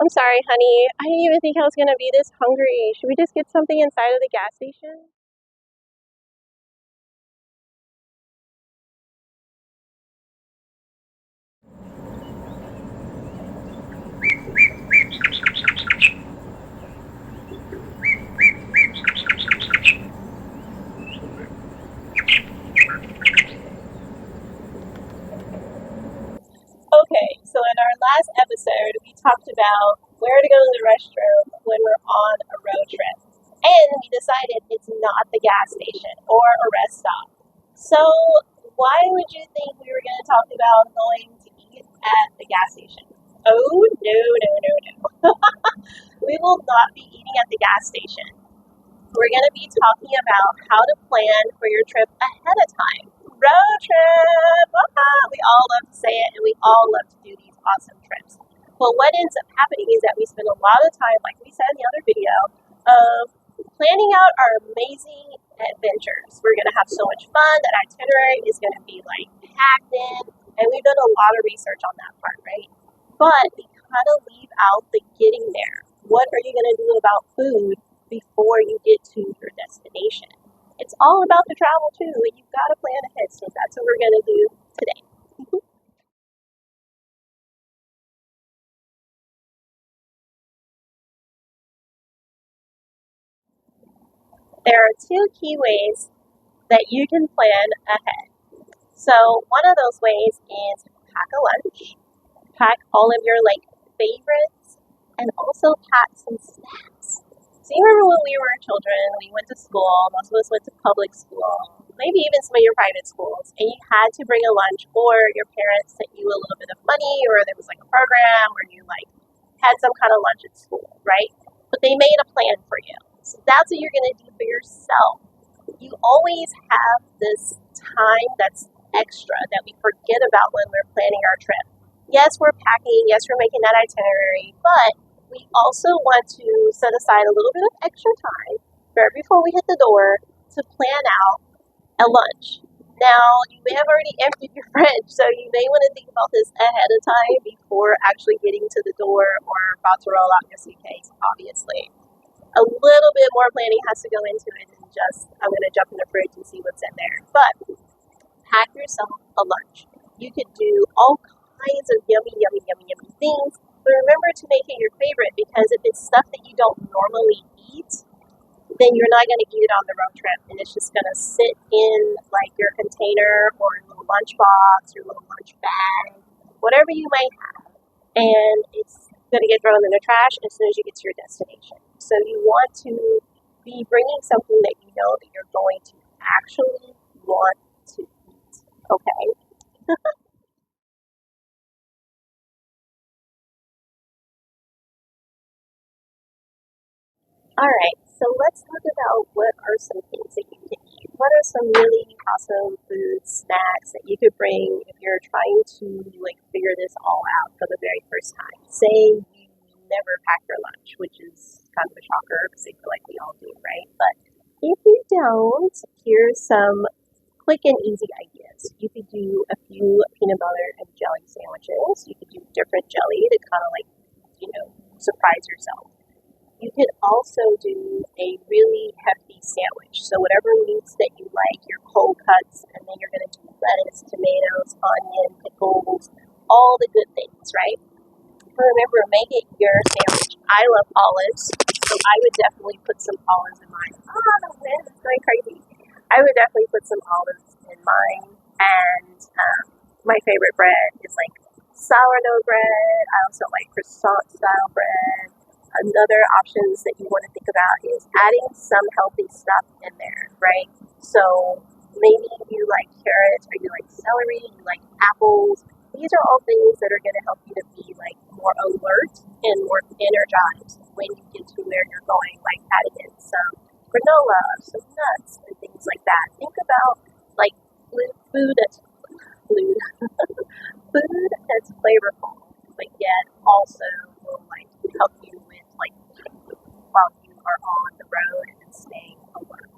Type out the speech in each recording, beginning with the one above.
I'm sorry, honey. I didn't even think I was gonna be this hungry. Should we just get something inside of the gas station? Okay, so in our last episode, we talked about where to go to the restroom when we're on a road trip. And we decided it's not the gas station or a rest stop. So, why would you think we were going to talk about going to eat at the gas station? Oh, no, no, no, no. We will not be eating at the gas station. We're going to be talking about how to plan for your trip ahead of time. Road trip! We all love to say it and we all love to do these awesome trips. Well, what ends up happening is that we spend a lot of time, like we said in the other video, of planning out our amazing adventures. We're going to have so much fun. That itinerary is going to be like packed in, and we've done a lot of research on that part, right? But we kind of leave out the getting there. What are you going to do about food before you get to your destination? It's all about the travel too, and you've got to plan ahead. So that's what we're going to do today. There are two key ways that you can plan ahead. So one of those ways is pack a lunch, pack all of your like favorites, and also pack some snacks. So you remember when we were children, we went to school, most of us went to public school, maybe even some of your private schools, and you had to bring a lunch or your parents sent you a little bit of money or there was like a program where you like had some kind of lunch at school, right? But they made a plan for you. So that's what you're going to do for yourself. You always have this time that's extra that we forget about when we're planning our trip. Yes, we're packing, yes, we're making that itinerary, but we also want to set aside a little bit of extra time right before we hit the door to plan out a lunch. Now, you may have already emptied your fridge, so you may want to think about this ahead of time before actually getting to the door or about to roll out your suitcase, obviously. A little bit more planning has to go into it than just, I'm going to jump in the fridge and see what's in there. But pack yourself a lunch. You could do all kinds of yummy, yummy, yummy, yummy things, but remember to make it your favorite because if it's stuff that you don't normally eat, then you're not going to eat it on the road trip and it's just going to sit in like your container or your little lunch box, your little lunch bag, whatever you might have. And it's going to get thrown in the trash as soon as you get to your destination. So you want to be bringing something that you know that you're going to actually want to eat. Okay? All right, so let's talk about what are some things that you can eat. What are some really awesome food snacks that you could bring if you're trying to like figure this all out for the very first time? Say you never pack your lunch, which is kind of a shocker because I feel like we all do, right? But if you don't, here's some quick and easy ideas. You could do a few peanut butter and jelly sandwiches. You could do different jelly to kind of like, surprise yourself. You could also do a really hefty sandwich. So whatever meats that you like, your cold cuts, and then you're going to do lettuce, tomatoes, onion, pickles, all the good things, right? But remember, make it your sandwich. I love olives, so I would definitely put some olives in mine. Oh, the wind is going crazy. I would definitely put some olives in mine. And my favorite bread is like sourdough bread. I also like croissant style bread. Another options that you want to think about is adding some healthy stuff in there, right? So maybe you like carrots or you like celery, you like apples. These are all things that are going to help you to be like more alert and more energized when you get to where you're going, like adding in some granola, some nuts, and things like that. Think about like food that's food, food that's flavorful, but yet also will like help you with like while you are on the road and staying alert.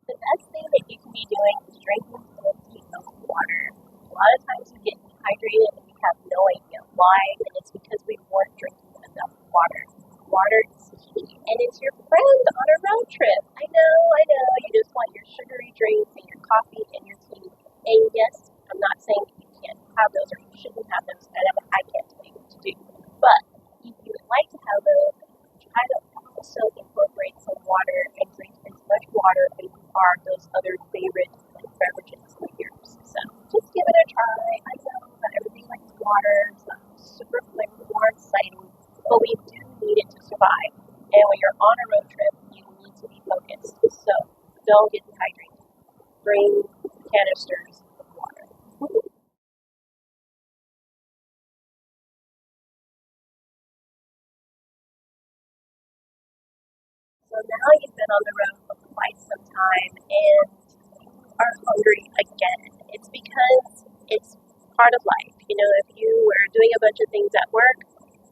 The best thing that you can be doing is drinking plenty of water. A lot of times we get dehydrated and we have no idea why, and it's because we weren't drinking enough water. Water is key, and it's your friend on a road trip. I know, you just want your sugary drinks and your coffee and your tea. And yes, I'm not saying that you can't have those or you shouldn't have those, and I can't tell you what to do. But if you would like to have those, try to also incorporate some water and drink as much water as you are those other favorite beverages of yours. So just give it a try. I know not everybody likes water, it's not super flavorful or exciting, but we do need it to survive. And when you're on a road trip, you need to be focused. So don't get dehydrated. Bring canisters of water. So now you've been on the road for quite some time and are hungry again. It's because it's part of life. You know, if you were doing a bunch of things at work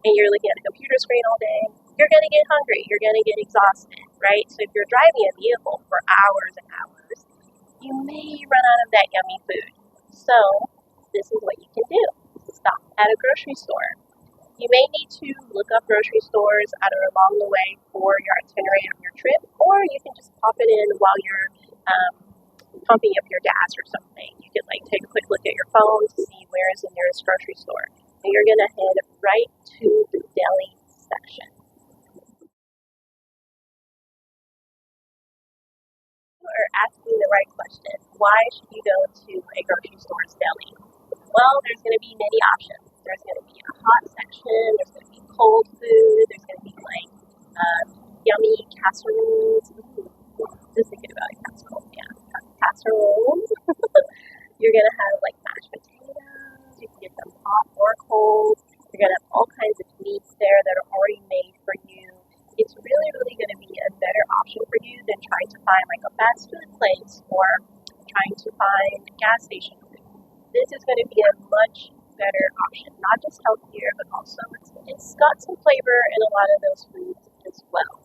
and you're looking at a computer screen all day, you're going to get hungry. You're going to get exhausted, right? So if you're driving a vehicle for hours and hours, you may run out of that yummy food. So this is what you can do. Stop at a grocery store. You may need to look up grocery stores either along the way for your itinerary of your trip, or you can just pop it in while you're pumping up your gas or something. You can like take a quick look at your phone to see where is the nearest grocery store. And you're gonna head right to the deli section. You are asking the right question. Why should you go to a grocery store's deli? Well, there's going to be many options. There's going to be a hot section, there's going to be cold food, there's going to be like yummy casseroles. Just thinking about a casserole, yeah. Casseroles. You're going to have like mashed potatoes, you can get them hot or cold. You're going to have all kinds of meats there that are already made for you. It's really, really going to be a better option for you than trying to find like a fast food place or trying to find gas station food. This is going to be a much better option, not just healthier, but also it's got some flavor in a lot of those foods as well.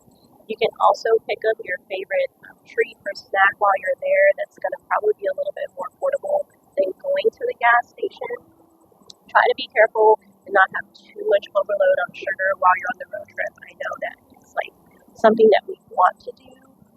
You can also pick up your favorite treat or snack while you're there. That's going to probably be a little bit more affordable than going to the gas station. Try to be careful and not have too much overload on sugar while you're on the road trip. I know that it's like something that we want to do,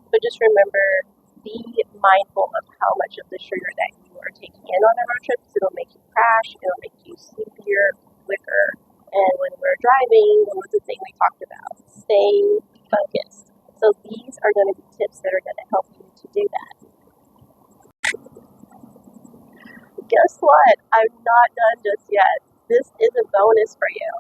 but just remember, be mindful of how much of the sugar that you are taking in on a road trip, because it'll make you crash, it'll make you sleepier quicker. And when we're driving, what was the thing we talked about? Staying focused. So these are going to be tips that are going to help you to do that. Guess what? I'm not done just yet. This is a bonus for you.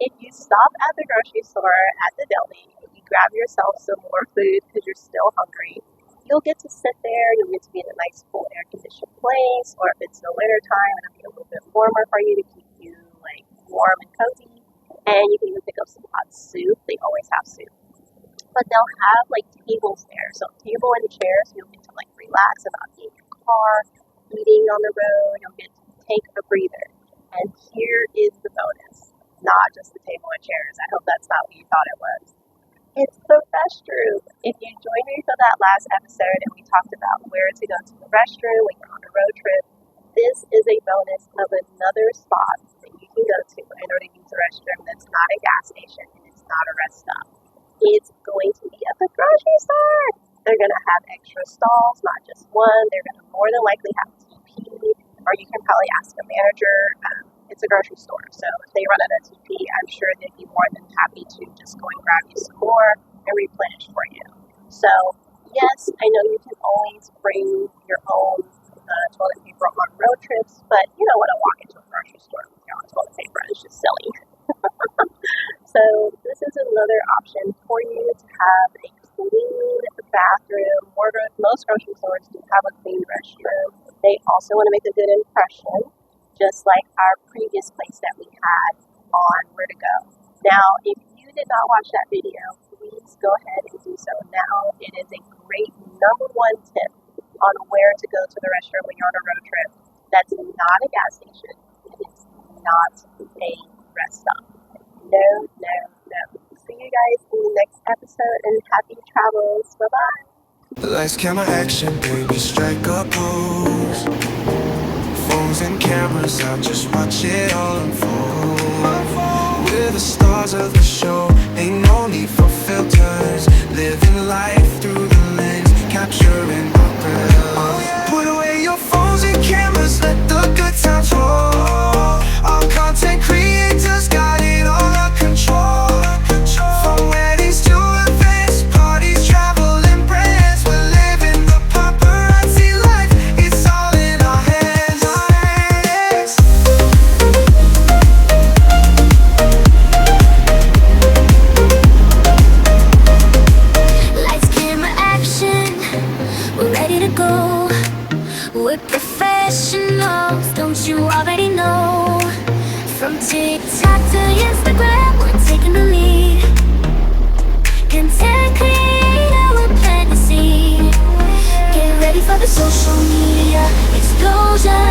If you stop at the grocery store at the deli, you grab yourself some more food because you're still hungry, you'll get to sit there, you'll get to be in a nice cool air conditioned place, or if it's the winter time, it'll be a little bit warmer for you to keep you like warm and cozy. And you can even pick up some hot soup. They always have soup. But they'll have like tables there. So table and chairs, you'll get to like relax and not be in your car, eating on the road, you'll get to take a breather. And here is the bonus. Not just the table and chairs. I hope that's not what you thought it was. It's the restroom. If you joined me for that last episode and we talked about where to go to the restroom when you're on a road trip, this is a bonus of another spot that you can go to in order to use the restroom that's not a gas station and it's not a rest stop. It's going to be at the grocery store. They're going to have extra stalls, not just one. They're going to more than likely have TP, or you can probably ask a manager. It's a grocery store, so if they run out of TP, I'm sure they'd be more than happy to just go and grab you some more and replenish for you. So yes, I know you can always bring your own toilet paper on road trips, but you don't want to walk into a grocery store with your own toilet paper. It's just silly. So this is another option for you to have a clean bathroom. Most grocery stores do have a clean restroom. They also want to make a good impression, just like our previous place that we had on where to go. Now, if you did not watch that video, please go ahead and do so now. It is a great number one tip on where to go to the restroom when you're on a road trip. That's not a gas station. It is not a rest stop. No, no, no. See you guys in the next episode and happy travels. Bye-bye. Lights, camera, action, baby, strike a pose. phones and cameras out, just watch it all unfold. We're the stars of the show, ain't no need for filters. Living life through the lens, capturing our thrills. Put away your phones and cameras, let the good times roll. Our content creators got it all under control. From weddings to events, parties, travel and brands, we're living the paparazzi life, it's all in our hands. Lights, camera, action, we're ready to go. We're professionals, don't you already know? From TikTok to Instagram, we're taking the lead. Content creator, we're planting seed. Get ready for the social media explosion.